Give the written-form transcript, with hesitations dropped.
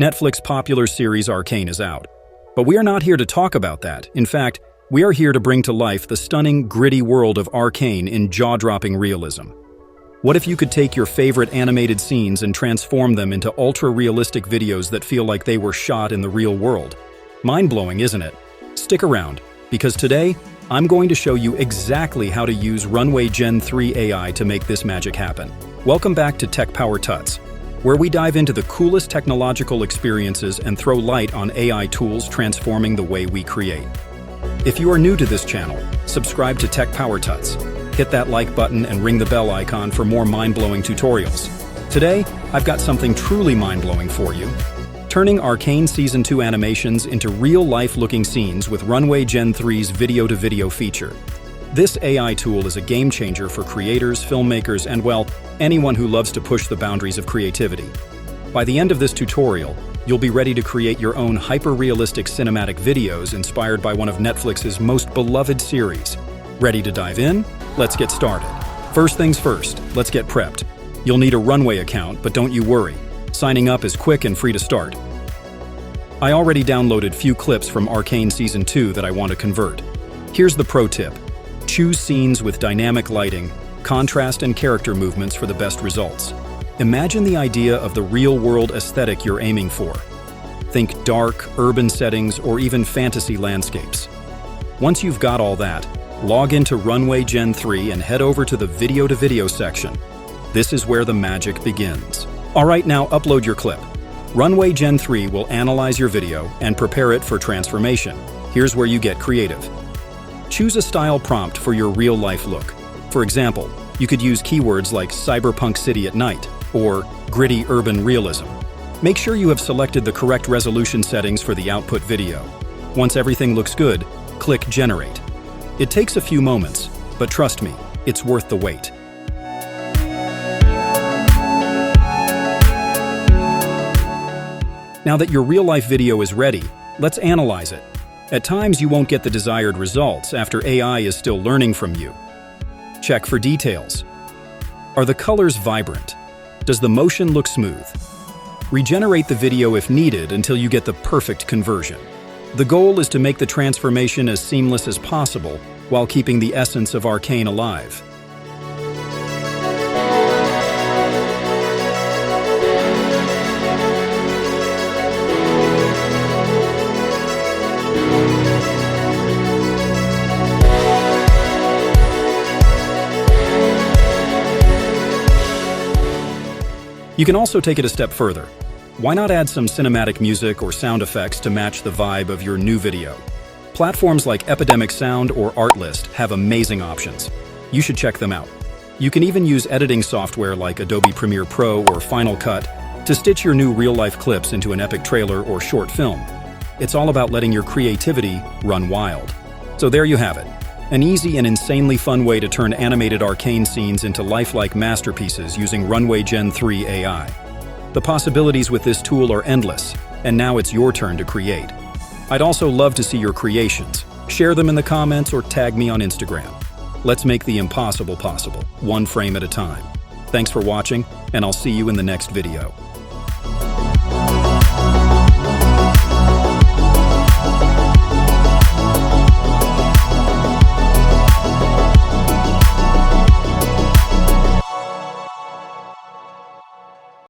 Netflix popular series Arcane is out. But we are not here to talk about that. In fact, we are here to bring to life the stunning, gritty world of Arcane in jaw-dropping realism. What if you could take your favorite animated scenes and transform them into ultra-realistic videos that feel like they were shot in the real world? Mind-blowing, isn't it? Stick around, because today, I'm going to show you exactly how to use Runway Gen 3 AI to make this magic happen. Welcome back to Tech Power Tuts, where we dive into the coolest technological experiences and throw light on AI tools transforming the way we create. If you are new to this channel, subscribe to Tech Power Tuts. Hit that like button and ring the bell icon for more mind-blowing tutorials. Today, I've got something truly mind-blowing for you. Turning Arcane Season 2 animations into real-life looking scenes with Runway Gen 3's video-to-video feature. This AI tool is a game-changer for creators, filmmakers, and, well, anyone who loves to push the boundaries of creativity. By the end of this tutorial, you'll be ready to create your own hyper-realistic cinematic videos inspired by one of Netflix's most beloved series. Ready to dive in? Let's get started. First things first, let's get prepped. You'll need a Runway account, but don't you worry. Signing up is quick and free to start. I already downloaded few clips from Arcane Season 2 that I want to convert. Here's the pro tip. Choose scenes with dynamic lighting, contrast, and character movements for the best results. Imagine the idea of the real-world aesthetic you're aiming for. Think dark, urban settings, or even fantasy landscapes. Once you've got all that, log into Runway Gen 3 and head over to the video-to-video section. This is where the magic begins. Alright, now upload your clip. Runway Gen 3 will analyze your video and prepare it for transformation. Here's where you get creative. Choose a style prompt for your real-life look. For example, you could use keywords like cyberpunk city at night or gritty urban realism. Make sure you have selected the correct resolution settings for the output video. Once everything looks good, click Generate. It takes a few moments, but trust me, it's worth the wait. Now that your real-life video is ready, let's analyze it. At times, you won't get the desired results after AI is still learning from you. Check for details. Are the colors vibrant? Does the motion look smooth? Regenerate the video if needed until you get the perfect conversion. The goal is to make the transformation as seamless as possible while keeping the essence of Arcane alive. You can also take it a step further. Why not add some cinematic music or sound effects to match the vibe of your new video? Platforms like Epidemic Sound or Artlist have amazing options. You should check them out. You can even use editing software like Adobe Premiere Pro or Final Cut to stitch your new real-life clips into an epic trailer or short film. It's all about letting your creativity run wild. So there you have it. An easy and insanely fun way to turn animated Arcane scenes into lifelike masterpieces using Runway Gen 3 AI. The possibilities with this tool are endless, and now it's your turn to create. I'd also love to see your creations. Share them in the comments or tag me on Instagram. Let's make the impossible possible, one frame at a time. Thanks for watching, and I'll see you in the next video.